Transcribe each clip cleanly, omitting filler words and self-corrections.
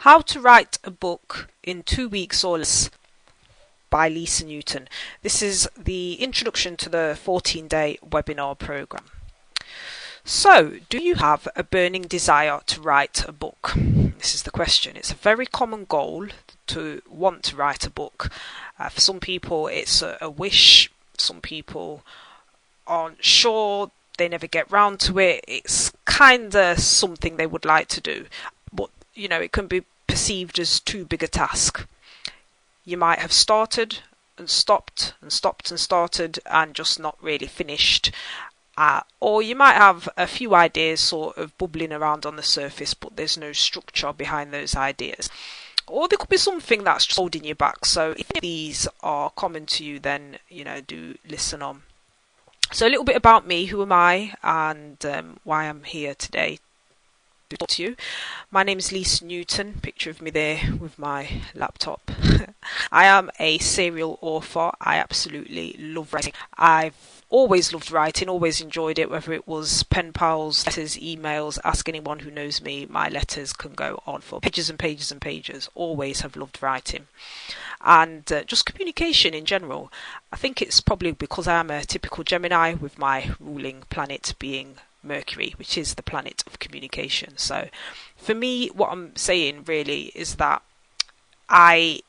How to Write a Book in 2 Weeks or Less by Lisa Newton. This is the introduction to the 14-day webinar program. So, do you have a burning desire to write a book? This is the question. It's a very common goal to want to write a book. For some people it's a wish, some people aren't sure, they never get round to it. It's kind of something they would like to do, but it can be perceived as too big a task. You might have started and stopped and stopped and started and just not really finished. Or you might have a few ideas sort of bubbling around on the surface, but there's no structure behind those ideas. Or there could be something that's holding you back. So if these are common to you, then do listen on. So a little bit about me, who am I, and why I'm here today to talk to you. My name is Lisa Newton, picture of me there with my laptop. I am a serial author. I absolutely love writing. I've always loved writing, always enjoyed it, whether it was pen pals, letters, emails. Ask anyone who knows me, my letters can go on for pages and pages and pages. Always have loved writing. And just communication in general. I think it's probably because I am a typical Gemini, with my ruling planet being Mercury, which is the planet of communication. So for me, what I'm saying really is that I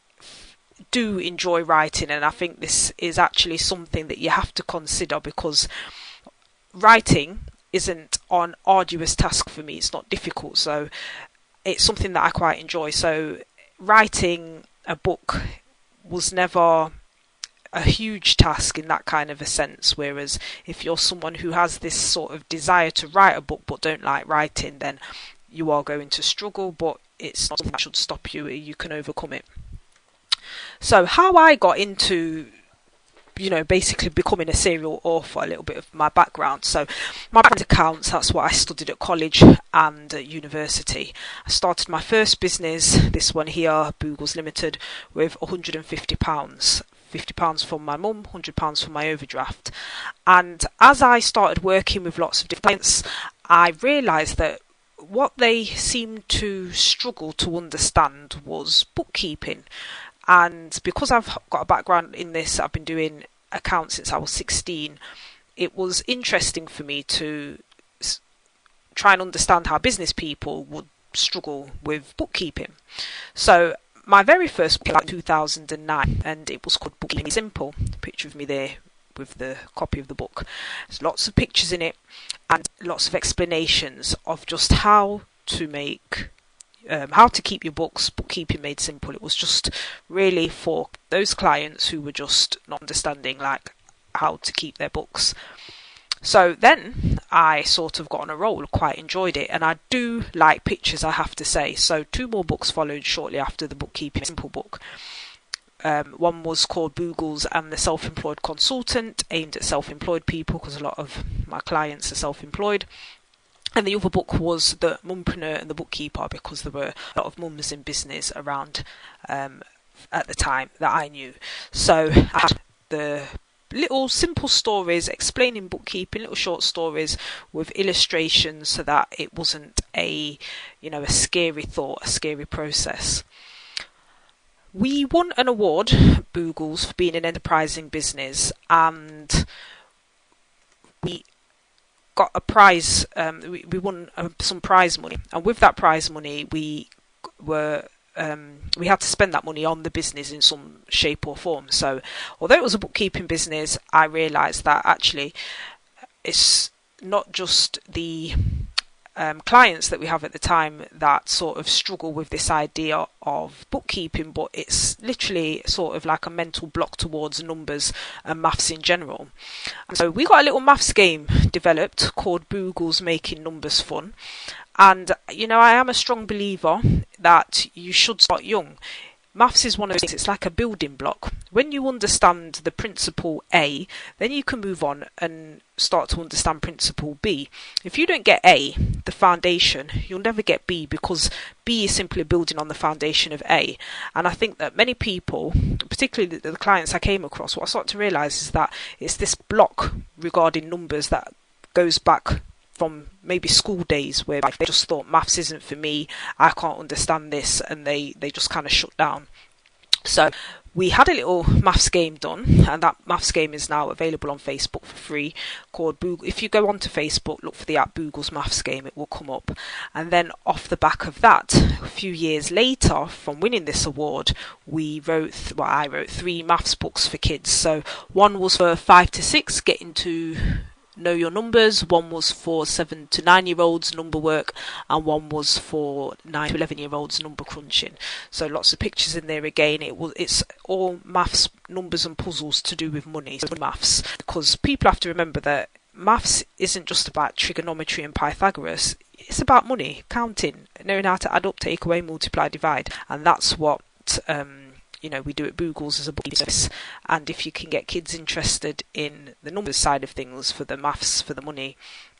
do enjoy writing, and I think this is actually something that you have to consider, because writing isn't an arduous task for me. It's not difficult, so it's something that I quite enjoy. So writing a book was never a huge task in that kind of a sense, whereas if you're someone who has this sort of desire to write a book but don't like writing, then you are going to struggle, but it's not something that should stop you. You can overcome it. So how I got into basically becoming a serial author, a little bit of my background. So my background accounts, that's what I studied at college and at university. I started my first business, this one here, Boogles Limited, with £150. £50 from my mum, £100 from my overdraft. And as I started working with lots of different clients, I realised that what they seemed to struggle to understand was bookkeeping. And because I've got a background in this, I've been doing accounts since I was 16, it was interesting for me to try and understand how business people would struggle with bookkeeping. So my very first book was in 2009, and it was called Bookkeeping Simple. Picture of me there with the copy of the book. There's lots of pictures in it and lots of explanations of just how to keep your books, bookkeeping made simple. It was just really for those clients who were just not understanding how to keep their books. So then I sort of got on a roll, quite enjoyed it, and I do like pictures, I have to say. So 2 more books followed shortly after the Bookkeeping Simple book. One was called Boogles and the Self-Employed Consultant, aimed at self-employed people, because a lot of my clients are self-employed. And the other book was The Mumpreneur and the Bookkeeper, because there were a lot of mums in business around at the time that I knew. So I had the little simple stories explaining bookkeeping, little short stories with illustrations, so that it wasn't a scary thought, a scary process. We won an award, Boogles, for being an enterprising business, and we got a prize. We won some prize money, and with that prize money, we had to spend that money on the business in some shape or form. So although it was a bookkeeping business, I realised that actually it's not just the clients that we have at the time that sort of struggle with this idea of bookkeeping, but it's literally sort of like a mental block towards numbers and maths in general. And so we got a little maths game developed called Boogles Making Numbers Fun. And I am a strong believer that you should start young. Maths is one of those things, it's like a building block. When you understand the principle A, then you can move on and start to understand principle B. If you don't get A, the foundation, you'll never get B, because B is simply building on the foundation of A. And I think that many people, particularly the clients I came across, what I started to realise is that it's this block regarding numbers that goes back from maybe school days where they just thought maths isn't for me, I can't understand this, and they just kind of shut down. So we had a little maths game done, and that maths game is now available on Facebook for free, called Boogle. If you go onto Facebook, look for the app Boogle's Maths Game, it will come up. And then off the back of that, a few years later, from winning this award, I wrote 3 maths books for kids. So one was for 5 to 6, getting to know your numbers, one was for 7 to 9-year-olds, number work, and one was for 9 to 11-year-olds, number crunching. So lots of pictures in there again. It's all maths, numbers and puzzles to do with money, so maths, because people have to remember that maths isn't just about trigonometry and Pythagoras, it's about money, counting, knowing how to add up, take away, multiply, divide, and that's what we do at Boogles as a book business. And if you can get kids interested in the numbers side of things for the maths, for the money,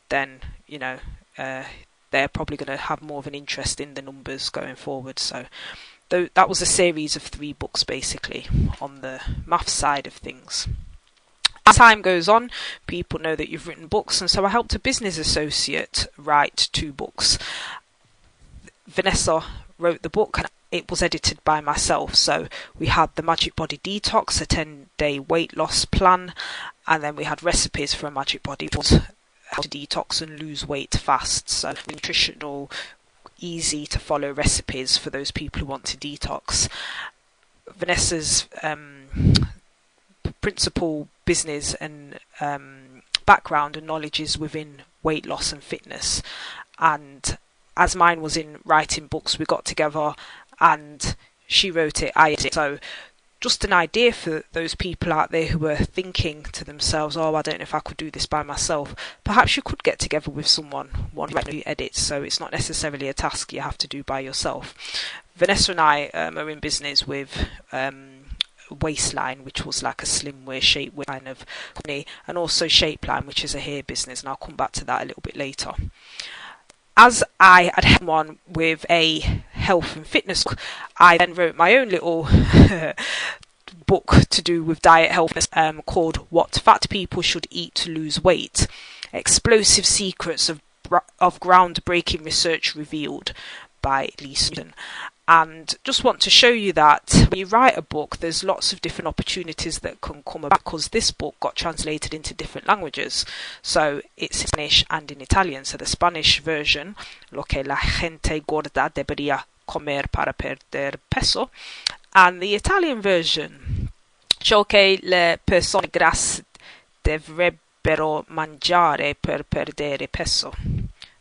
then they're probably going to have more of an interest in the numbers going forward. So that was a series of 3 books basically on the maths side of things. As time goes on, people know that you've written books, and so I helped a business associate write 2 books. Vanessa wrote the book, and it was edited by myself. So we had the Magic Body Detox, a 10-day weight loss plan, and then we had recipes for a Magic Body, how to detox and lose weight fast. So nutritional, easy to follow recipes for those people who want to detox. Vanessa's principal business and background and knowledge is within weight loss and fitness, and as mine was in writing books, we got together and she wrote it, I edited it. So just an idea for those people out there who are thinking to themselves, oh, I don't know if I could do this by myself. Perhaps you could get together with someone who edits, so it's not necessarily a task you have to do by yourself. Vanessa and I are in business with Waistline, which was like a slimwear, shapewear kind of company, and also Shapeline, which is a hair business, and I'll come back to that a little bit later. As I had helped one with a health and fitness book, I then wrote my own little book to do with diet health called What Fat People Should Eat to Lose Weight, Explosive Secrets of Groundbreaking Research Revealed, by Lisa Newton. And just want to show you that when you write a book, there's lots of different opportunities that can come about, because this book got translated into different languages. So it's in Spanish and in Italian. So the Spanish version, lo que la gente gorda debería comer para perder peso, and the Italian version, ciò che le persone grasse dovrebbero mangiare per perdere peso.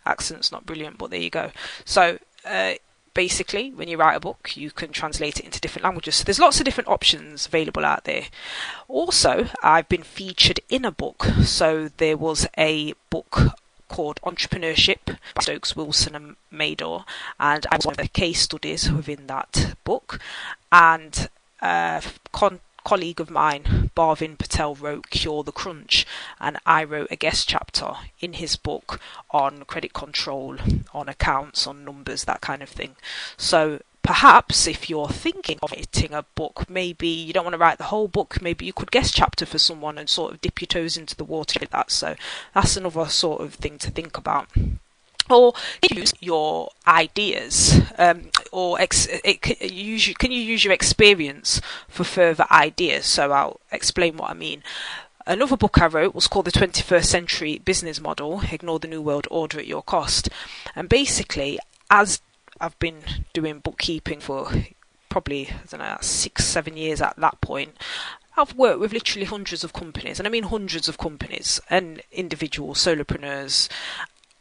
Accent's not brilliant, but there you go. So basically, when you write a book, you can translate it into different languages. So there's lots of different options available out there. Also, I've been featured in a book. So there was a book called Entrepreneurship by Stokes, Wilson and Mador, and I was one of the case studies within that book. And colleague of mine, Bhavin Patel, wrote Cure the Crunch, and I wrote a guest chapter in his book on credit control, on accounts, on numbers, that kind of thing. So perhaps if you're thinking of writing a book, maybe you don't want to write the whole book, maybe you could guest chapter for someone and sort of dip your toes into the water with that. So that's another sort of thing to think about. Or use your ideas, can you use your experience for further ideas? So I'll explain what I mean. Another book I wrote was called The 21st Century Business Model, Ignore the New World Order at Your Cost. And basically, as I've been doing bookkeeping for probably, 6-7 years at that point, I've worked with literally hundreds of companies, and I mean hundreds of companies and individual solopreneurs.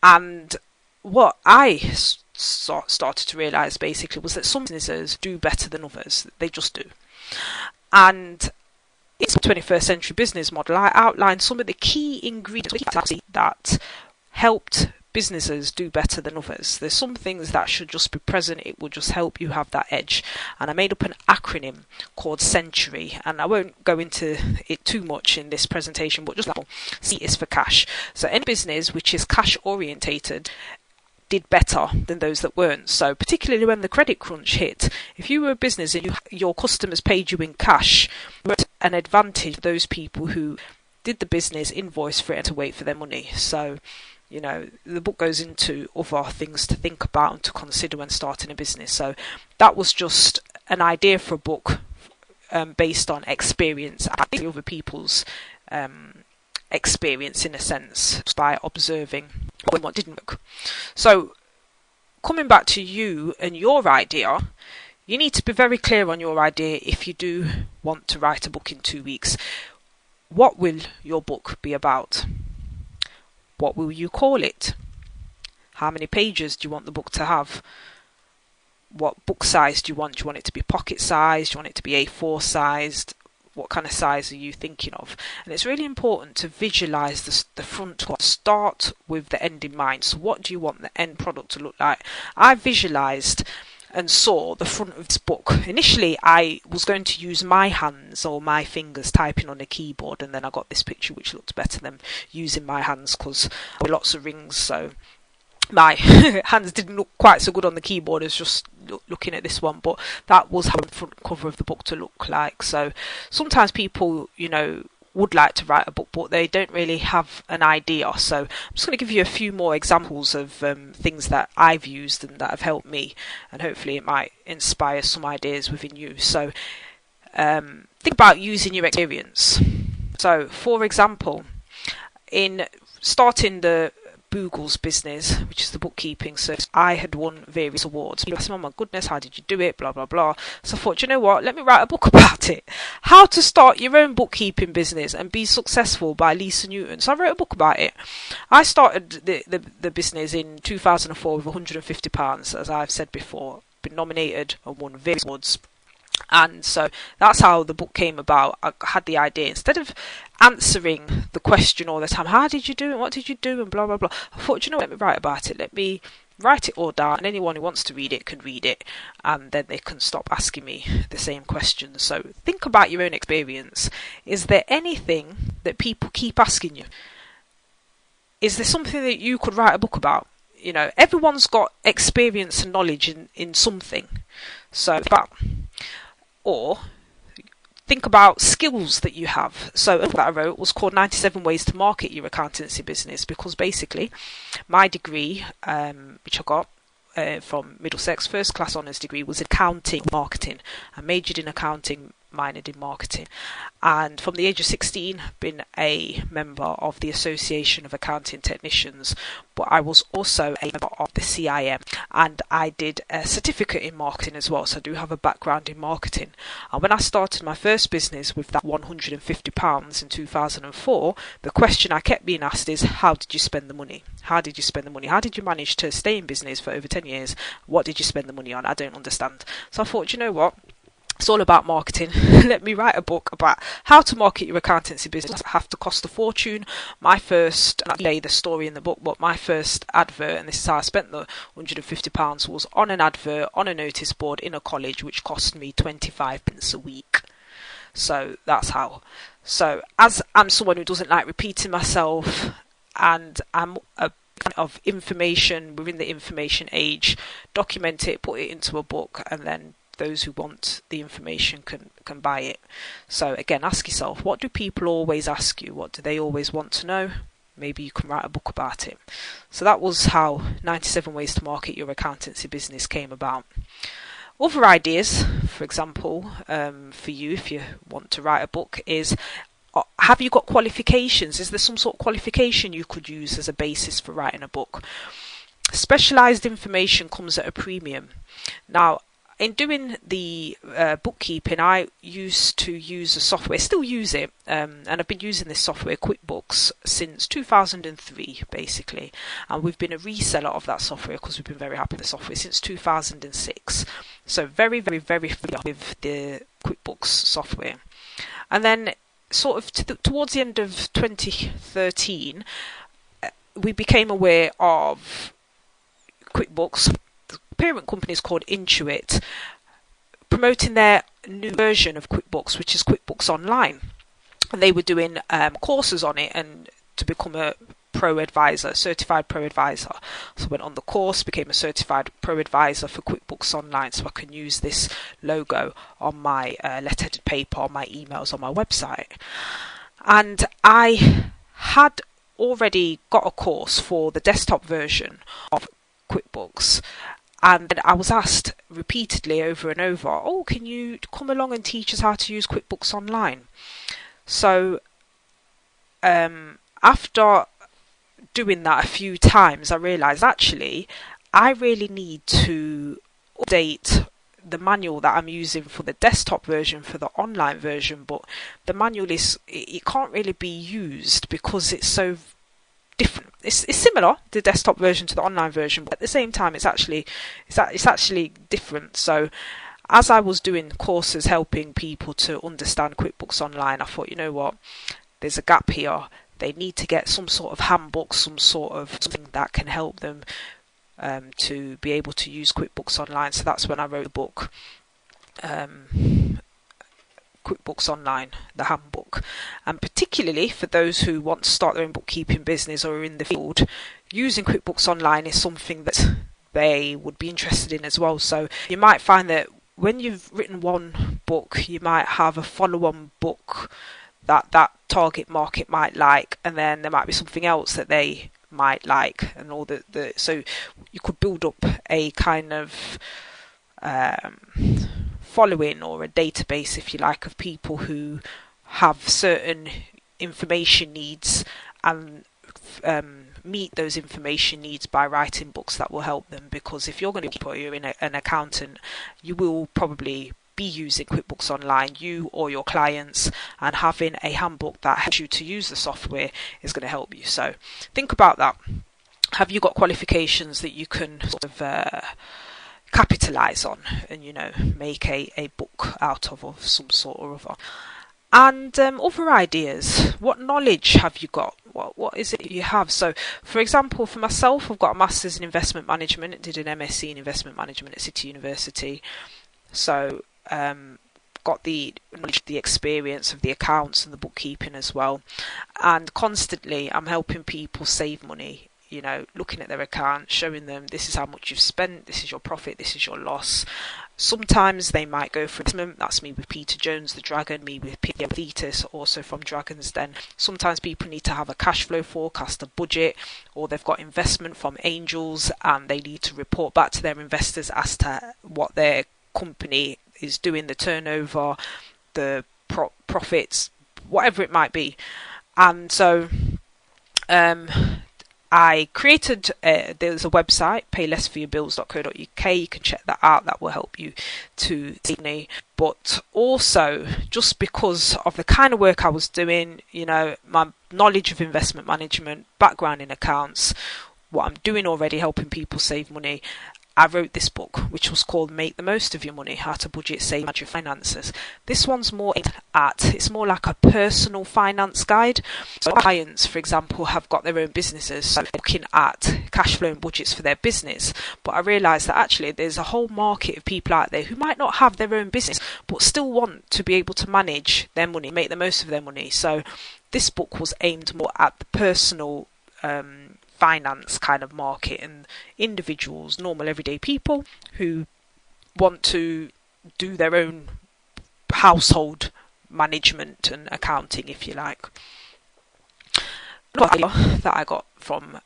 And what I started to realise basically was that some businesses do better than others. They just do. And in the 21st Century Business Model, I outlined some of the key ingredients that helped businesses do better than others. There's some things that should just be present. It will just help you have that edge. And I made up an acronym called Century, and I won't go into it too much in this presentation, but just C is for cash. So any business which is cash orientated did better than those that weren't. So particularly when the credit crunch hit, if you were a business and your customers paid you in cash, you were at an advantage of those people who did the business, invoice for it, and to wait for their money. So The book goes into other things to think about and to consider when starting a business. So that was just an idea for a book based on experience, other people's experience in a sense, by observing what didn't work. So coming back to you and your idea, you need to be very clear on your idea if you do want to write a book in 2 weeks. What will your book be about? What will you call it? How many pages do you want the book to have? What book size do you want? Do you want it to be pocket sized? Do you want it to be A4 sized? What kind of size are you thinking of? And it's really important to visualize the front. Start with the end in mind. So what do you want the end product to look like? I visualized and saw the front of this book. Initially, I was going to use my hands or my fingers typing on a keyboard, and then I got this picture which looked better than using my hands because I had lots of rings, so my hands didn't look quite so good on the keyboard as just looking at this one, but that was how the front cover of the book to look like. So sometimes people, would like to write a book, but they don't really have an idea. So I'm just going to give you a few more examples of things that I've used and that have helped me, and hopefully it might inspire some ideas within you. So think about using your experience. So for example, in starting the Boogle's business, which is the bookkeeping service, I had won various awards. People asked me, oh my goodness, how did you do it? Blah, blah, blah. So I thought, you know what? Let me write a book about it. How to start your own bookkeeping business and be successful by Lisa Newton. So I wrote a book about it. I started the business in 2004 with £150, as I've said before. Been nominated and won various awards. And so that's how the book came about. I had the idea. Instead of answering the question all the time, how did you do it? What did you do? And blah, blah, blah. I thought, let me write about it. Let me write it all down. And anyone who wants to read it can read it. And then they can stop asking me the same questions. So think about your own experience. Is there anything that people keep asking you? Is there something that you could write a book about? Everyone's got experience and knowledge in something. So or think about skills that you have. So what I wrote was called 97 Ways to Market Your Accountancy Business, because basically my degree, which I got from Middlesex, first class honours degree, was accounting marketing. I majored in accounting, minored in marketing, and from the age of 16 been a member of the Association of Accounting Technicians, but I was also a member of the CIM, and I did a certificate in marketing as well, so I do have a background in marketing. And when I started my first business with that £150 in 2004, the question I kept being asked is, how did you spend the money? How did you spend the money? How did you manage to stay in business for over 10 years? What did you spend the money on? I don't understand. So I thought, you know what? It's all about marketing. Let me write a book about how to market your accountancy business. I have to cost a fortune. My first, and I lay the story in the book, but my first advert, and this is how I spent the £150, was on an advert on a notice board in a college, which cost me 25p a week. So that's how. So as I'm someone who doesn't like repeating myself, and I'm a kind of information within the information age, document it, put it into a book, and then those who want the information can buy it. So again, ask yourself, what do people always ask you? What do they always want to know? Maybe you can write a book about it. So that was how 97 Ways to Market Your Accountancy Business came about. Other ideas, for example, for you if you want to write a book, is have you got qualifications? Is there some sort of qualification you could use as a basis for writing a book? Specialised information comes at a premium. Now, in doing the bookkeeping, I used to use a software, still use it, and I've been using this software, QuickBooks, since 2003, basically. And we've been a reseller of that software because we've been very happy with the software since 2006. So very, very, very familiar with the QuickBooks software. And then sort of towards the end of 2013, we became aware of QuickBooks. The parent company is called Intuit, promoting their new version of QuickBooks, which is QuickBooks Online. And they were doing courses on it and to become a pro advisor, certified pro advisor. So I went on the course, became a certified pro advisor for QuickBooks Online, so I can use this logo on my letterheaded paper, on my emails, on my website. And I had already got a course for the desktop version of QuickBooks, and I was asked repeatedly over and over, oh, can you come along and teach us how to use QuickBooks Online? So after doing that a few times, I realised actually I really need to update the manual that I'm using for the desktop version for the online version, but the manual it can't really be used because it's so different. It's similar, the desktop version to the online version, but at the same time it's actually different. So as I was doing courses helping people to understand QuickBooks Online, I thought, you know what, there's a gap here. They need to get some sort of handbook, some sort of something that can help them to be able to use QuickBooks Online. So that's when I wrote the book, QuickBooks Online, the handbook. And particularly for those who want to start their own bookkeeping business or are in the field, using QuickBooks Online is something that they would be interested in as well. So you might find that when you've written one book, you might have a follow-on book that target market might like, and then there might be something else that they might like, and all so you could build up a kind of following or a database, if you like, of people who have certain information needs and meet those information needs by writing books that will help them. Because if you're going to be an accountant, you will probably be using QuickBooks Online, you or your clients, and having a handbook that helps you to use the software is going to help you. So think about that. Have you got qualifications that you can sort of capitalize on and, you know, make a book out of some sort or other? And other ideas. What knowledge have you got? What is it you have? So, for example, for myself, I've got a master's in investment management. I did an MSc in investment management at City University. So got the knowledge, the experience of the accounts and the bookkeeping as well. And constantly I'm helping people save money, you know, looking at their account, showing them this is how much you've spent, this is your profit, this is your loss. Sometimes they might go for investment. That's me with Peter Jones the Dragon, me with Peter Thetis, also from Dragon's Den. Sometimes people need to have a cash flow forecast, a budget, or they've got investment from angels and they need to report back to their investors as to what their company is doing, the turnover, the profits, whatever it might be. And so I created, there's a website, paylessforyourbills.co.uk. You can check that out. That will help you to save money. But also, just because of the kind of work I was doing, you know, my knowledge of investment management, background in accounts, what I'm doing already helping people save money, I wrote this book, which was called Make the Most of Your Money, How to Budget, Save, Manage Your Finances. This one's more it's more like a personal finance guide. So clients, for example, have got their own businesses, so they're looking at cash flow and budgets for their business. But I realised that actually there's a whole market of people out there who might not have their own business, but still want to be able to manage their money, make the most of their money. So this book was aimed more at the personal finance kind of market and individuals, normal everyday people who want to do their own household management and accounting, if you like. Another idea that I got from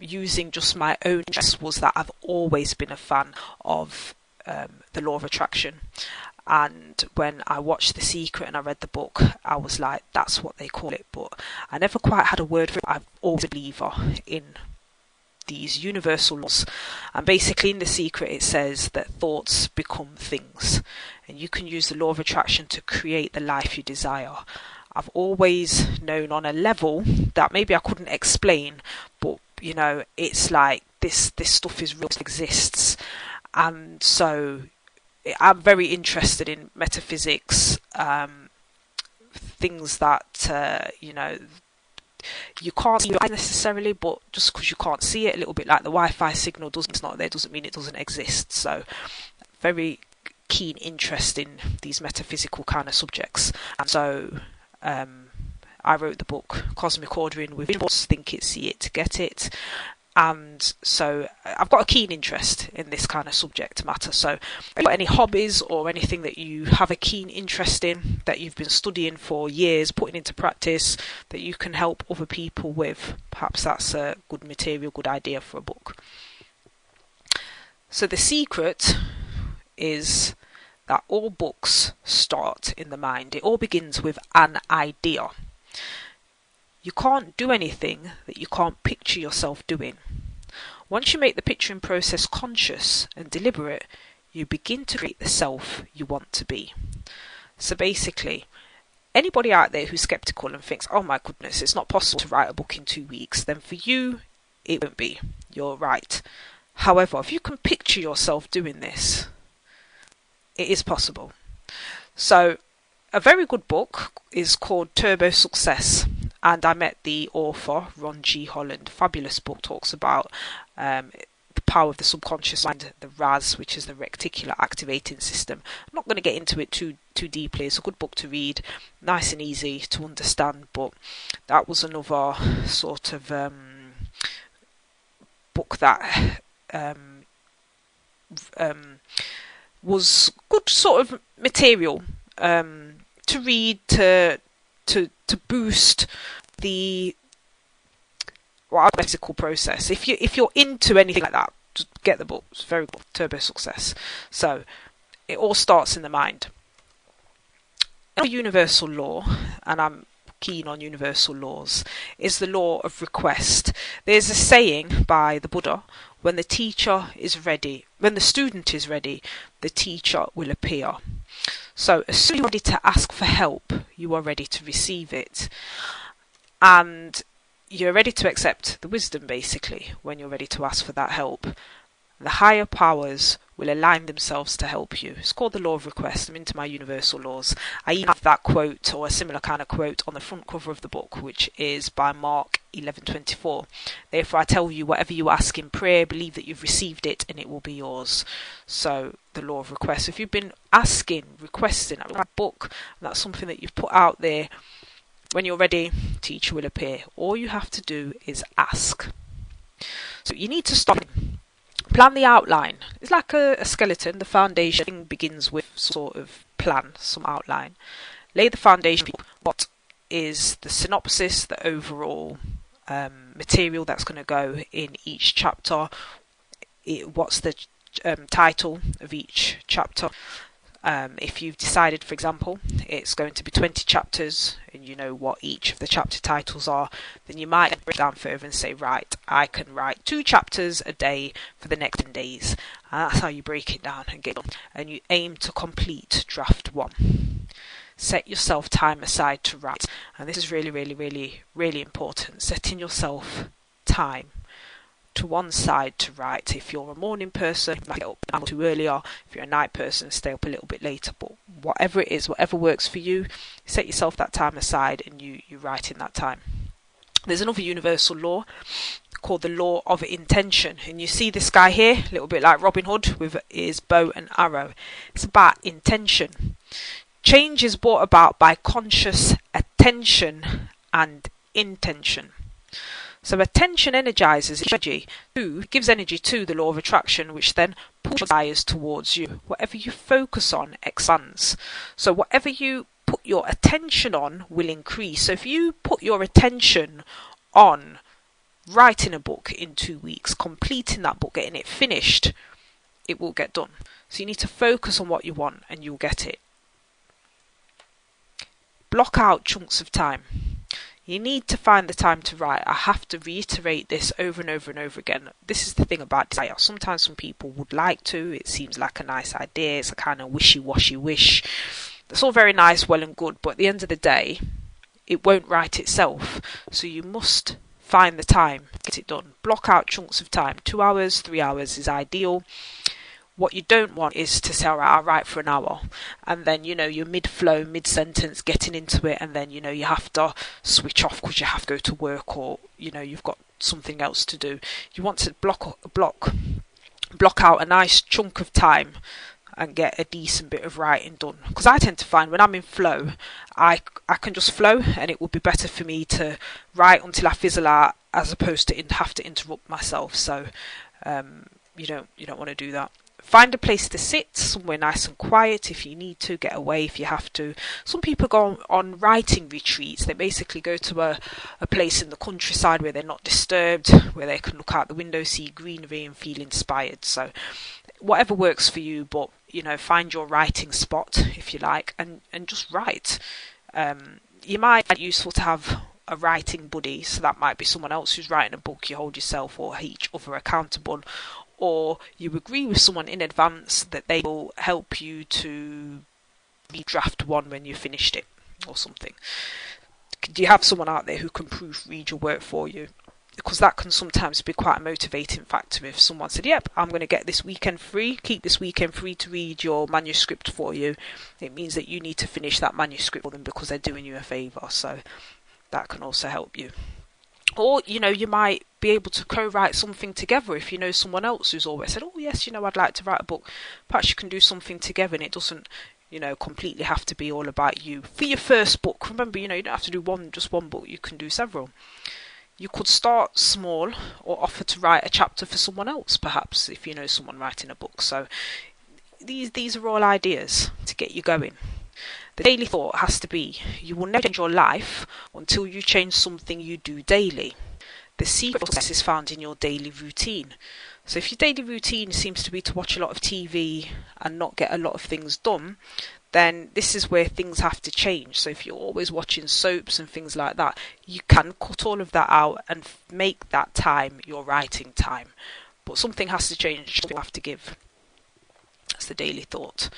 using just my own interest was that I've always been a fan of the law of attraction. And when I watched The Secret and I read the book, I was like, that's what they call it. But I never quite had a word for it. I'm always a believer in these universal laws. And basically in The Secret it says that thoughts become things. And you can use the law of attraction to create the life you desire. I've always known on a level that maybe I couldn't explain, but, you know, it's like this stuff is real, exists. And so I'm very interested in metaphysics, things that, you know, you can't see necessarily, but just because you can't see it, a little bit like the Wi-Fi signal it's not there doesn't mean it doesn't exist. So very keen interest in these metaphysical kind of subjects. And so I wrote the book Cosmic Ordering with Think It, See It, Get It. And so I've got a keen interest in this kind of subject matter. So if you've got any hobbies or anything that you have a keen interest in, that you've been studying for years, putting into practice, that you can help other people with, perhaps that's a good material, good idea for a book. So the secret is that all books start in the mind. It all begins with an idea. You can't do anything that you can't picture yourself doing. Once you make the picturing process conscious and deliberate, you begin to create the self you want to be. So basically, anybody out there who's skeptical and thinks, oh my goodness, it's not possible to write a book in 2 weeks, then for you, it won't be. You're right. However, if you can picture yourself doing this, it is possible. So a very good book is called Turbo Success, and I met the author, Ron G. Holland. Fabulous book, talks about the power of the subconscious mind, the RAS, which is the reticular activating system. I'm not going to get into it too deeply. It's a good book to read, nice and easy to understand, but that was another sort of book that was good sort of material to read to boost the physical process. If you're into anything like that, just get the book. It's very good. Turbo Success. So it all starts in the mind. A universal law, and I'm keen on universal laws, is the law of request. There's a saying by the Buddha: when the student is ready, the teacher will appear. So as soon as you're ready to ask for help, you are ready to receive it. And you're ready to accept the wisdom, basically, when you're ready to ask for that help. The higher powers will align themselves to help you. It's called the law of request. I'm into my universal laws. I even have that quote, or a similar kind of quote, on the front cover of the book, which is by Mark 11:24. Therefore I tell you, whatever you ask in prayer, believe that you've received it and it will be yours. So the law of request. If you've been requesting a book, and that's something that you've put out there, when you're ready, teacher will appear. All you have to do is ask. So you need to stop. Plan the outline. It's like a skeleton. The foundation begins with sort of plan, some outline. Lay the foundation. What is the synopsis, the overall material that's going to go in each chapter? What's the title of each chapter? If you've decided, for example, it's going to be 20 chapters and you know what each of the chapter titles are, then you might break down further and say, right, I can write 2 chapters a day for the next 10 days. And that's how you break it down and get on. And you aim to complete draft 1. Set yourself time aside to write. And this is really, really, really, really important. Setting yourself time to one side to write. If you're a morning person, you might get up an hour too earlier. If you're a night person, stay up a little bit later. But whatever it is, whatever works for you, set yourself that time aside and you write in that time. There's another universal law called the law of intention. And you see this guy here, a little bit like Robin Hood with his bow and arrow. It's about intention. Change is brought about by conscious attention and intention. So attention energizes energy, gives energy to the law of attraction, which then pulls desires towards you. Whatever you focus on expands. So whatever you put your attention on will increase. So if you put your attention on writing a book in 2 weeks, completing that book, getting it finished, it will get done. So you need to focus on what you want and you'll get it. Block out chunks of time. You need to find the time to write. I have to reiterate this over and over and over again. This is the thing about desire. Sometimes some people would like to. It seems like a nice idea. It's a kind of wishy-washy wish. It's all very nice, well and good, but at the end of the day, it won't write itself. So you must find the time to get it done. Block out chunks of time. 2 hours, 3 hours is ideal. What you don't want is to say, all right, I'll write for an hour. And then, you're mid-flow, mid-sentence, getting into it. And then, you have to switch off because you have to go to work or, you've got something else to do. You want to block out a nice chunk of time and get a decent bit of writing done. Because I tend to find when I'm in flow, I can just flow and it would be better for me to write until I fizzle out as opposed to have to interrupt myself. So you don't want to do that. Find a place to sit, somewhere nice and quiet. If you need to, get away if you have to. Some people go on writing retreats. They basically go to a place in the countryside where they're not disturbed, where they can look out the window, see greenery and feel inspired. So whatever works for you, but find your writing spot if you like, and just write. You might find it useful to have a writing buddy, so that might be someone else who's writing a book. You hold yourself or each other accountable, or you agree with someone in advance that they will help you to redraft one when you've finished it or something. Do you have someone out there who can proofread your work for you? Because that can sometimes be quite a motivating factor. If someone said, yep, I'm going to get this weekend free, keep this weekend free to read your manuscript for you, it means that you need to finish that manuscript for them because they're doing you a favour. So that can also help you. Or, you might be able to co-write something together if you know someone else who's always said, oh yes, I'd like to write a book. Perhaps you can do something together, and it doesn't, completely have to be all about you. For your first book, remember, you don't have to do just one book, you can do several. You could start small or offer to write a chapter for someone else, perhaps, if you know someone writing a book. So these are all ideas to get you going. The daily thought has to be, you will never change your life until you change something you do daily. The secret of success is found in your daily routine. So if your daily routine seems to be to watch a lot of TV and not get a lot of things done, then this is where things have to change. So if you're always watching soaps and things like that, you can cut all of that out and make that time your writing time. But something has to change, something you have to give. That's the daily thought.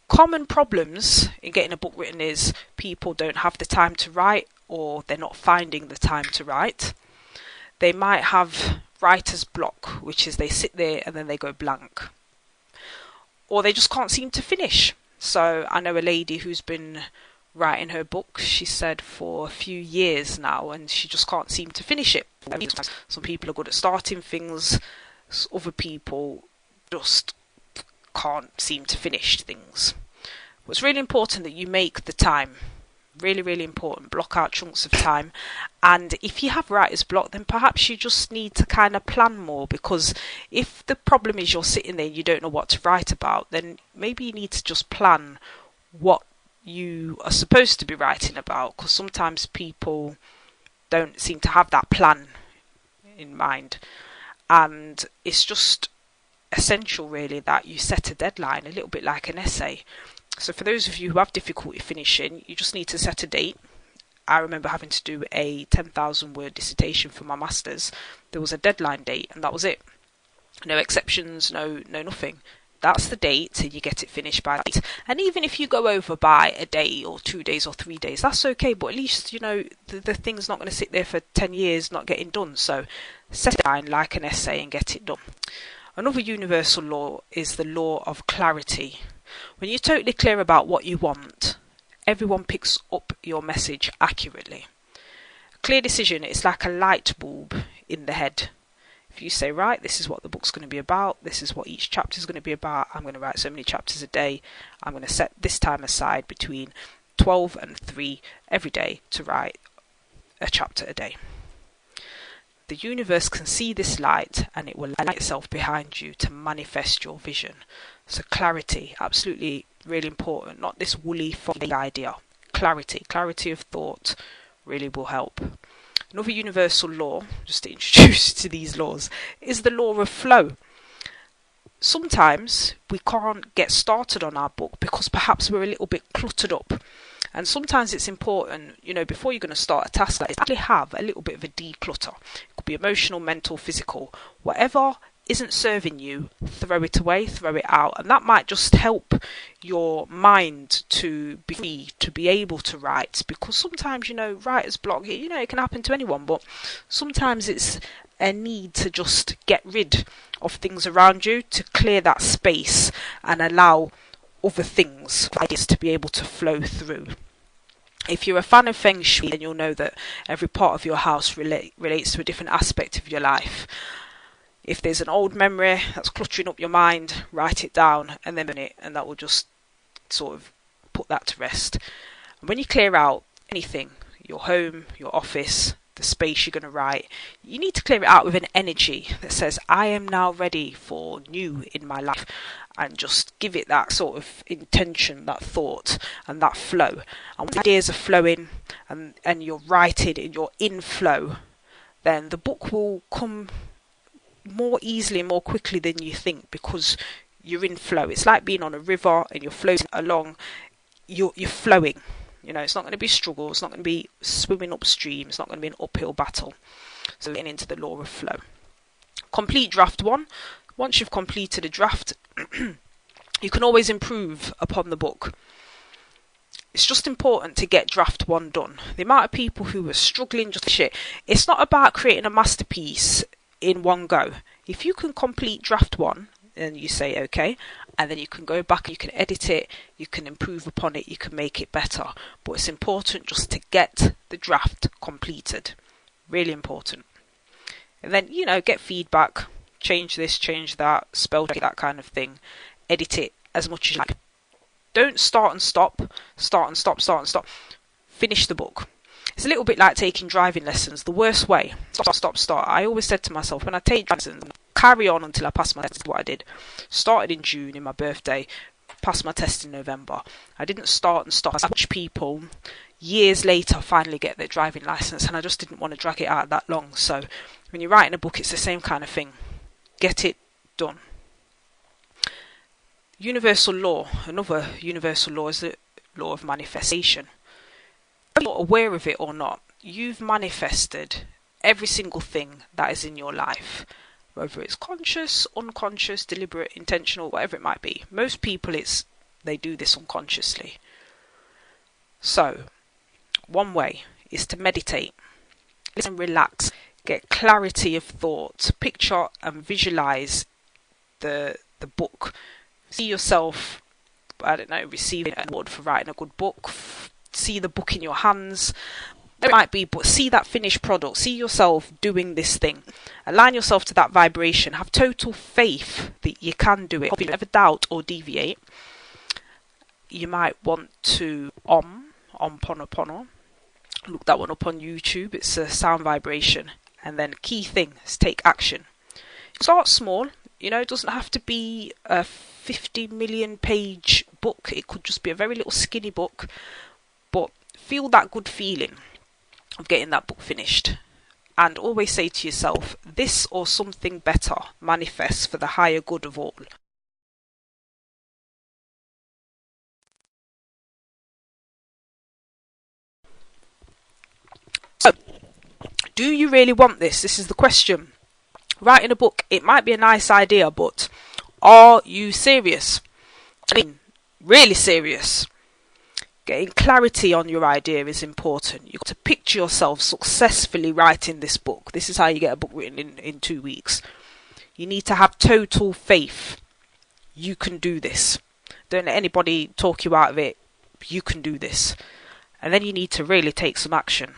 Common problems in getting a book written is people don't have the time to write, or they're not finding the time to write. They might have writer's block, which is they sit there and then they go blank. Or they just can't seem to finish. So I know a lady who's been writing her book, she said, for a few years now, and she just can't seem to finish it. Some people are good at starting things, other people just can't seem to finish things. But it's really important that you make the time. Really, really important. Block out chunks of time. And if you have writer's block, then perhaps you just need to kind of plan more, because if the problem is you're sitting there and you don't know what to write about, then maybe you need to just plan what you are supposed to be writing about, because sometimes people don't seem to have that plan in mind. And it's just essential, really, that you set a deadline, a little bit like an essay. So for those of you who have difficulty finishing, you just need to set a date. I remember having to do a 10,000 word dissertation for my masters. There was a deadline date, and that was it. No exceptions, no nothing. That's the date, and you get it finished by that date. And even if you go over by a day or 2 days or 3 days, that's okay. But at least, the thing's not going to sit there for 10 years not getting done. So set a deadline like an essay and get it done. Another universal law is the law of clarity. When you're totally clear about what you want, everyone picks up your message accurately. A clear decision is like a light bulb in the head. If you say, right, this is what the book's going to be about, this is what each chapter is going to be about, I'm going to write so many chapters a day, I'm going to set this time aside between 12 and 3 every day to write a chapter a day. The universe can see this light, and it will light itself behind you to manifest your vision. So clarity, absolutely really important. Not this woolly, foggy idea. Clarity of thought really will help. Another universal law, just to introduce to these laws, is the law of flow. Sometimes we can't get started on our book because perhaps we're a little bit cluttered up. And sometimes it's important, before you're going to start a task, like actually have a little bit of a declutter. It could be emotional, mental, physical. Whatever isn't serving you, throw it away, throw it out. And that might just help your mind to be free, to be able to write. Because sometimes, writer's block, it can happen to anyone. But sometimes it's a need to just get rid of things around you, to clear that space and allow other things, ideas, to be able to flow through. If you're a fan of Feng Shui, then you'll know that every part of your house relates to a different aspect of your life. If there's an old memory that's cluttering up your mind, write it down and then burn it, and that will just sort of put that to rest. And when you clear out anything, your home, your office, the space you're going to write, you need to clear it out with an energy that says, I am now ready for new in my life, and just give it that sort of intention, that thought and that flow. And when ideas are flowing and you're writing and you're in flow, then the book will come more easily and more quickly than you think, because you're in flow. It's like being on a river and you're floating along, you're flowing. It's not going to be a struggle, it's not going to be swimming upstream, it's not going to be an uphill battle. So getting into the law of flow. Complete draft 1. Once you've completed a draft, you can always improve upon the book. It's just important to get draft 1 done. The amount of people who are struggling just shit, it's not about creating a masterpiece in one go. If you can complete draft 1, and you say okay, and then you can go back, you can edit it, you can improve upon it, you can make it better. But it's important just to get the draft completed. Really important. And then, get feedback, change this, change that, spell check, that kind of thing. Edit it as much as you like. Don't start and stop. Finish the book. It's a little bit like taking driving lessons. The worst way, stop. I always said to myself, when I take driving lessons, carry on until I pass my test. What I did. Started in June, in my birthday, passed my test in November. I didn't start and stop. I watch people years later finally get their driving license, and I just didn't want to drag it out that long. So when you're writing a book, it's the same kind of thing. Get it done. Universal law. Another universal law is the law of manifestation. Whether you're aware of it or not, you've manifested every single thing that is in your life. Whether it's conscious, unconscious, deliberate, intentional, whatever it might be. Most people, they do this unconsciously. So, one way is to meditate. Listen, relax, get clarity of thought, picture and visualize the book. See yourself, receiving an award for writing a good book. See the book in your hands. It might be, but see that finished product. See yourself doing this thing. Align yourself to that vibration. Have total faith that you can do it. If you ever doubt or deviate, you might want to Ponopono. Look that one up on YouTube. It's a sound vibration. And then key thing is take action. Start small. It doesn't have to be a 50 million page book. It could just be a very little skinny book. But feel that good feeling of getting that book finished, and always say to yourself, this or something better manifests for the higher good of all. So, do you really want this? This is the question. Writing a book, it might be a nice idea, but are you serious? Really serious. Getting clarity on your idea is important. You've got to picture yourself successfully writing this book. This is how you get a book written in 2 weeks. You need to have total faith. You can do this. Don't let anybody talk you out of it. You can do this. And then you need to really take some action.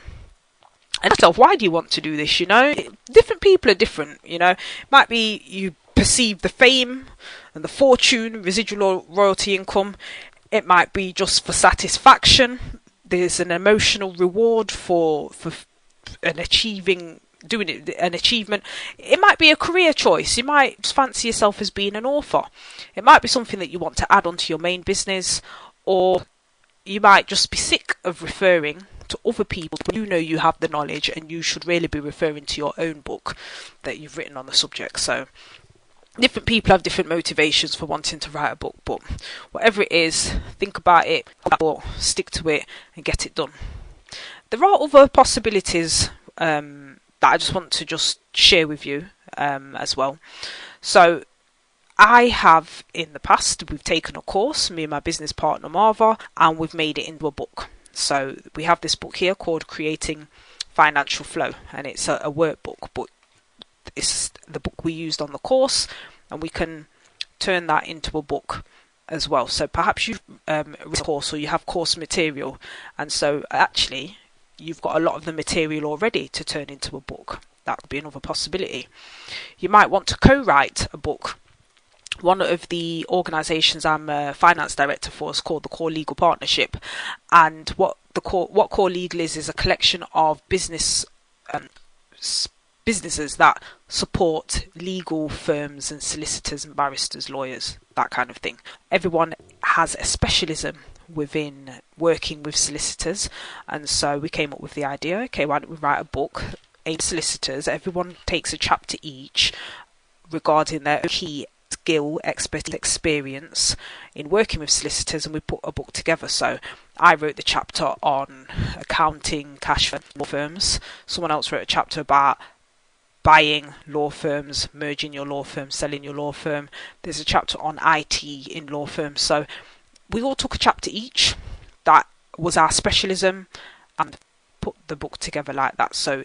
And yourself, why do you want to do this? Different people are different. It might be you perceive the fame and the fortune, residual royalty income. It might be just for satisfaction. There's an emotional reward for an achievement. It might be a career choice. You might just fancy yourself as being an author. It might be something that you want to add onto your main business, or you might just be sick of referring to other people. You have the knowledge, and you should really be referring to your own book that you've written on the subject. So different people have different motivations for wanting to write a book, but whatever it is, think about it, stick to it, and get it done. There are other possibilities that I just want to share with you as well. So I have, in the past, we've taken a course, me and my business partner Marva, and we've made it into a book. So we have this book here called Creating Financial Flow, and it's a workbook, but it's the book we used on the course, and we can turn that into a book as well. So perhaps you've written a course, or you have course material, and so actually you've got a lot of the material already to turn into a book. That would be another possibility. You might want to co-write a book. One of the organisations I'm a finance director for is called the Core Legal Partnership, and what Core Legal is a collection of business businesses that support legal firms and solicitors and barristers, lawyers, that kind of thing. Everyone has a specialism within working with solicitors, and so we came up with the idea, okay, why don't we write a book aimed at solicitors? Everyone takes a chapter each regarding their key skill, expertise, experience in working with solicitors, and we put a book together. So I wrote the chapter on accounting, cash for law firms. Someone else wrote a chapter about buying law firms, merging your law firm, selling your law firm. There's a chapter on IT in law firms. So we all took a chapter each. That was our specialism, and put the book together like that. So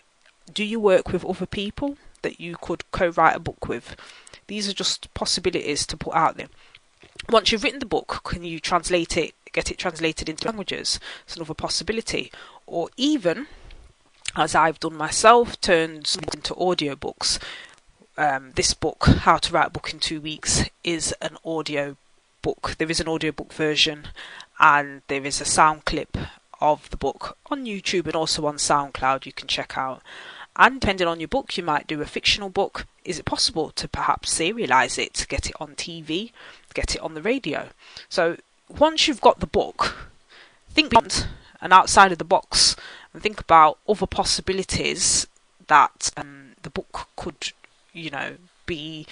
do you work with other people that you could co-write a book with? These are just possibilities to put out there. Once you've written the book, can you translate it, get it translated into languages? It's another possibility. Or even, as I've done myself, turned into audiobooks. This book, How to Write a Book in 2 Weeks, is an audio book. There is an audiobook version, and there is a sound clip of the book on YouTube and also on SoundCloud you can check out. And depending on your book, you might do a fictional book. Is it possible to perhaps serialise it, get it on TV, get it on the radio? So once you've got the book, think beyond and outside of the box, and think about other possibilities that the book could, be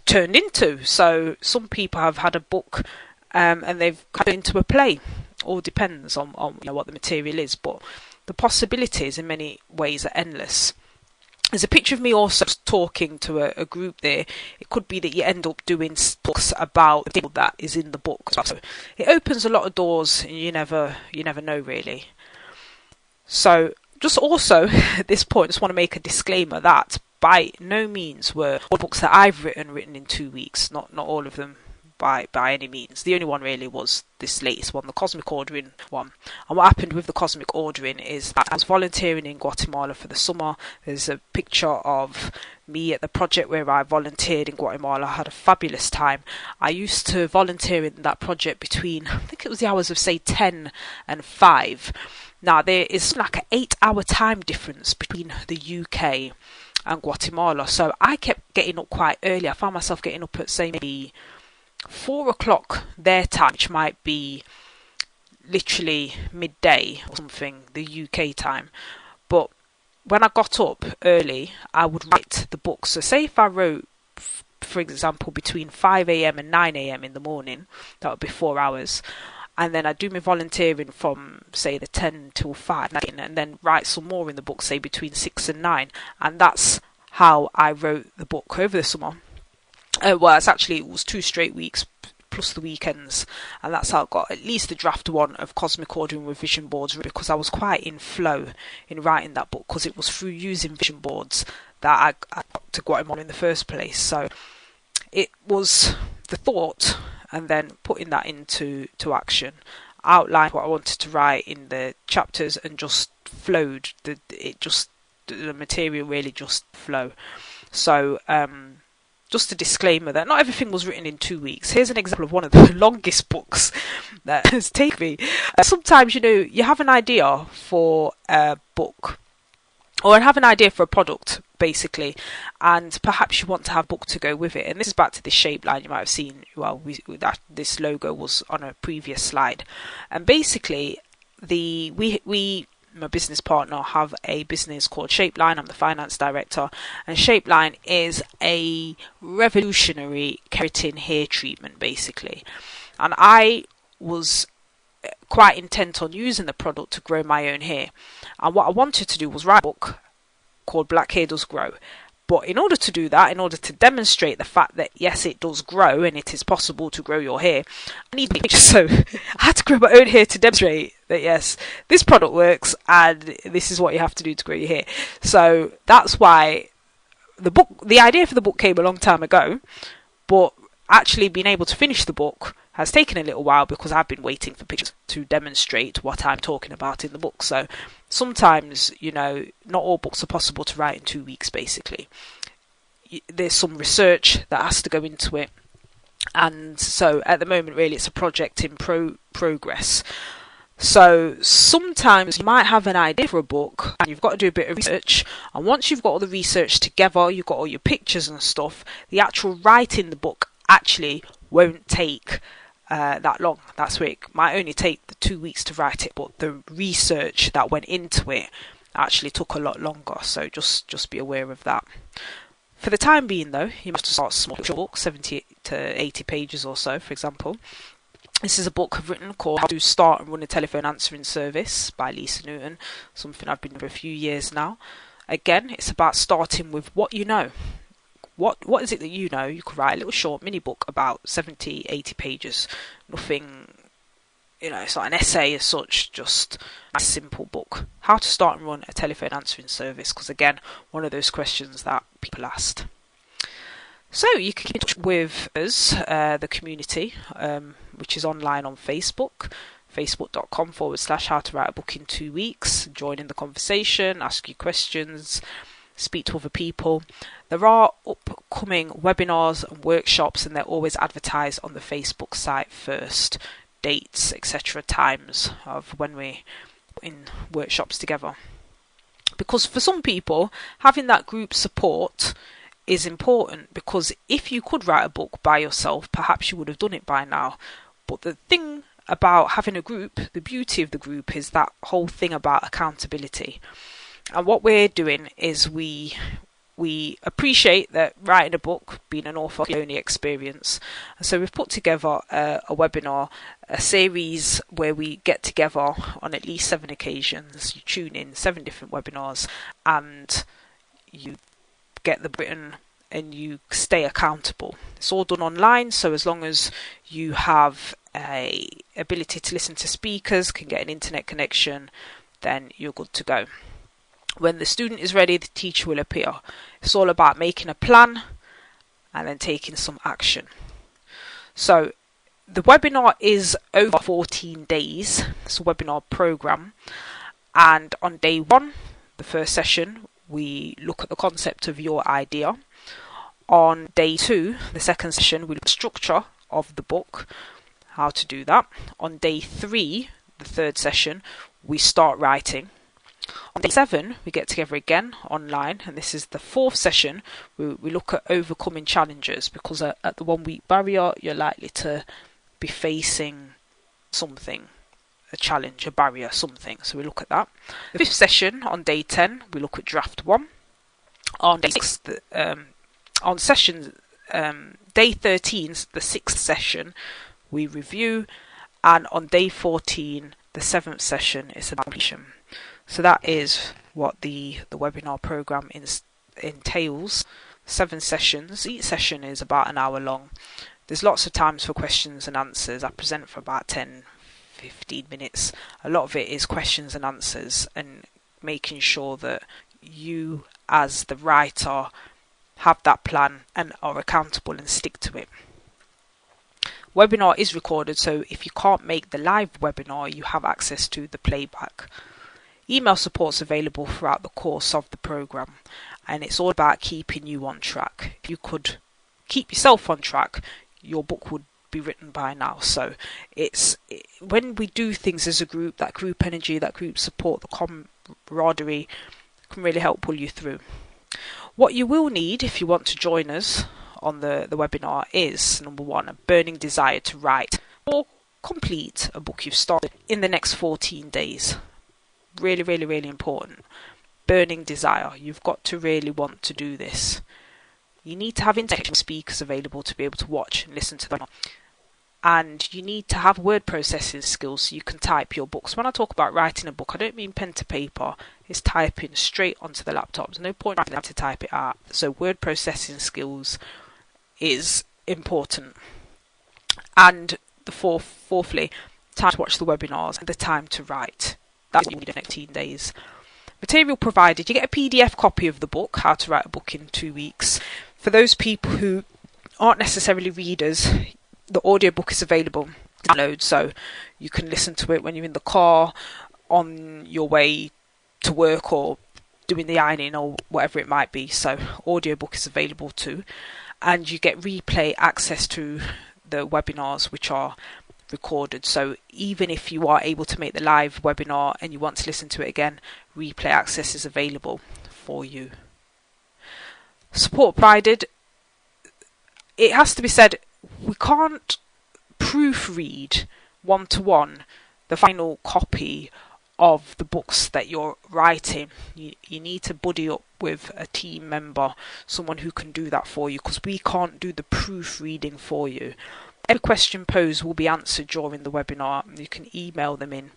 turned into. So some people have had a book and they've cut it into a play. All depends on what the material is, but the possibilities in many ways are endless. There's a picture of me also talking to a group there. It could be that you end up doing books about the thing that is in the book. So it opens a lot of doors, and you never know really. So just also at this point, just want to make a disclaimer that by no means were all books that I've written in 2 weeks. Not all of them by any means. The only one really was this latest one, the Cosmic Ordering one. And what happened with the Cosmic Ordering is that I was volunteering in Guatemala for the summer. There's a picture of me at the project where I volunteered in Guatemala. I had a fabulous time. I used to volunteer in that project between, I think it was the hours of say 10 and 5. Now there is like an 8-hour time difference between the UK and Guatemala. So I kept getting up quite early. I found myself getting up at say maybe 4 o'clock their time, which might be literally midday or something, the UK time. But when I got up early, I would write the book. So say if I wrote, for example, between 5 a.m. and 9 a.m. in the morning, that would be 4 hours. And then I'd do my volunteering from, say, the 10 till 5, and then write some more in the book, say, between 6 and 9. And that's how I wrote the book over the summer. It was 2 straight weeks plus the weekends, and that's how I got at least the draft one of Cosmic Ordering with vision boards, because I was quite in flow in writing that book, because it was through using vision boards that I got to Guatemala in the first place. So it was the thought and then putting that into action, outlined what I wanted to write in the chapters, and just flowed. The material really just flow. So just a disclaimer that not everything was written in 2 weeks. Here's an example of one of the longest books that has taken me. Sometimes, you have an idea for a book, or have an idea for a product, basically, and perhaps you want to have a book to go with it. And this is back to this shape line you might have seen. Well, this logo was on a previous slide. And basically, we my business partner have a business called Shapeline. I'm the finance director, and Shapeline is a revolutionary keratin hair treatment, basically. And I was quite intent on using the product to grow my own hair, and what I wanted to do was write a book called Black Hair Does Grow. But in order to do that, in order to demonstrate the fact that yes, it does grow and it is possible to grow your hair, I need pictures. So I had to grow my own hair to demonstrate that yes, this product works and this is what you have to do to grow your hair. So that's why the idea for the book came a long time ago, but actually being able to finish the book has taken a little while, because I've been waiting for pictures to demonstrate what I'm talking about in the book. So sometimes, not all books are possible to write in 2 weeks, basically. There's some research that has to go into it. And so at the moment, really, it's a project in progress. So sometimes you might have an idea for a book and you've got to do a bit of research, and once you've got all the research together, you've got all your pictures and stuff, the actual writing the book actually won't take that long. That's where it might only take the 2 weeks to write it, but the research that went into it actually took a lot longer, so just be aware of that. For the time being though, you must start small book, 70 to 80 pages or so, for example. This is a book I've written called How to Start and Run a Telephone Answering Service by Lisa Newton, something I've been doing for a few years now. Again, it's about starting with what you know. What is it that you know? You could write a little short mini book about 70, 80 pages. Nothing, it's not an essay as such, just a simple book. How to start and run a telephone answering service, because again, one of those questions that people asked. So you can keep in touch with us, the community, which is online on Facebook, facebook.com/how to write a book in 2 weeks. Join in the conversation, ask you questions, speak to other people. There are upcoming webinars and workshops, and they're always advertised on the Facebook site first. Dates, etc., times of when we're in workshops together. Because for some people, having that group support is important, because if you could write a book by yourself, perhaps you would have done it by now. But the thing about having a group, the beauty of the group, is that whole thing about accountability. And what we're doing is we appreciate that writing a book being an author only experience, and so we've put together a webinar, a series where we get together on at least 7 occasions. You tune in 7 different webinars and you get the written and you stay accountable. It's all done online, so as long as you have a ability to listen to speakers, can get an internet connection, then you're good to go. When the student is ready, the teacher will appear. It's all about making a plan and then taking some action. So the webinar is over 14 days. It's a webinar program, and on day 1, the first session, we look at the concept of your idea. On day 2, the second session, we look at the structure of the book, how to do that. On day 3, the third session, we start writing. On day 7, we get together again online, and this is the 4th session. We look at overcoming challenges, because at the 1 week barrier, you're likely to be facing something, a challenge, a barrier, something. So we look at that. The 5th session, on day 10, we look at draft 1. On day 6, on session day 13, the 6th session, we review, and on day 14, the 7th session, is about completion. So that is what the webinar program entails. 7 sessions. Each session is about an hour long. There's lots of times for questions and answers. I present for about 10-15 minutes. A lot of it is questions and answers, and making sure that you as the writer have that plan and are accountable and stick to it. Webinar is recorded, so if you can't make the live webinar, you have access to the playback. Email support's available throughout the course of the program, and it's all about keeping you on track. If you could keep yourself on track, your book would be written by now. So when we do things as a group, that group energy, that group support, the camaraderie can really help pull you through. What you will need if you want to join us on the webinar is, number 1, a burning desire to write or complete a book you've started in the next 14 days. Really, really, really important. Burning desire. You've got to really want to do this. You need to have international speakers available to be able to watch and listen to them. And you need to have word processing skills so you can type your books. When I talk about writing a book, I don't mean pen to paper. It's typing straight onto the laptop. There's no point in having to type it out. So word processing skills is important. And fourthly, time to watch the webinars and the time to write. That's what you need in 18 days. Material provided. You get a PDF copy of the book, How to Write a Book in 2 weeks. For those people who aren't necessarily readers, the audiobook is available to download, so you can listen to it when you're in the car, on your way to work, or doing the ironing, or whatever it might be. So audiobook is available too. And you get replay access to the webinars, which are recorded. So even if you are able to make the live webinar and you want to listen to it again, replay access is available for you. Support provided. It has to be said, we can't proofread one-to-one the final copy of the books that you're writing. You need to buddy up with a team member, someone who can do that for you, because we can't do the proofreading for you. Every question posed will be answered during the webinar. You can email them in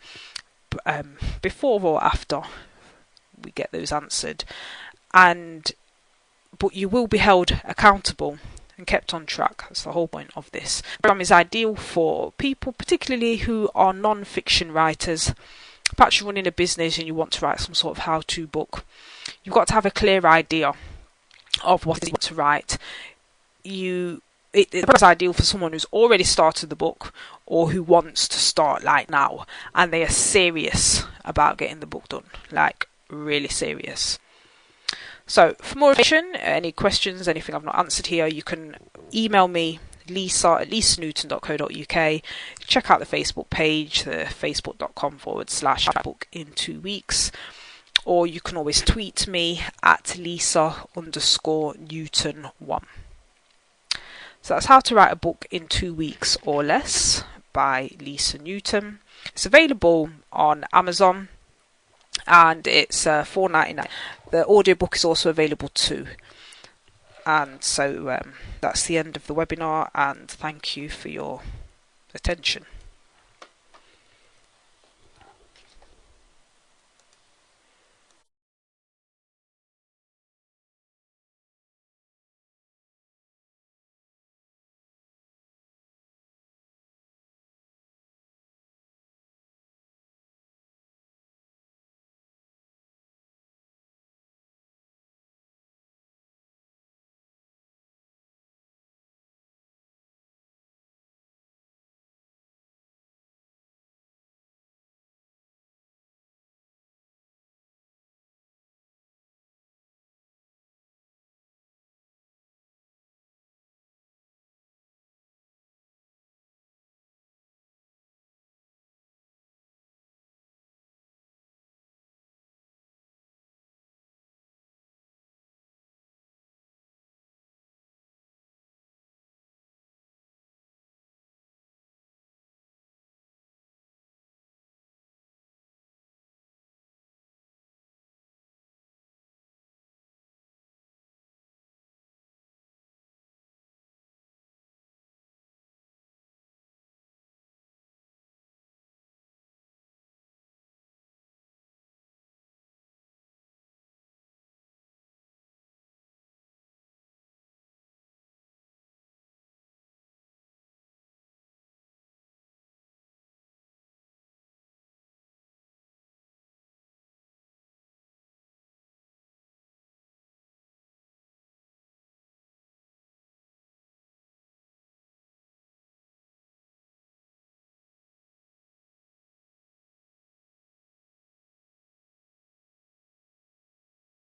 before or after we get those answered, but you will be held accountable and kept on track. That's the whole point of this. The program is ideal for people particularly who are non-fiction writers. Perhaps you're running a business and you want to write some sort of how-to book. You've got to have a clear idea of what you want to write. The program is ideal for someone who's already started the book or who wants to start like now, and they are serious about getting the book done, like really serious. So for more information, any questions, anything I've not answered here, you can email me, lisa@lisanewton.co.uk. Check out the Facebook page, the facebook.com/book in 2 weeks. Or you can always tweet me at Lisa_Newton1. So that's How to Write a Book in 2 Weeks or Less by Lisa Newton. It's available on Amazon and it's $4.99. The audiobook is also available too. And so that's the end of the webinar, and thank you for your attention.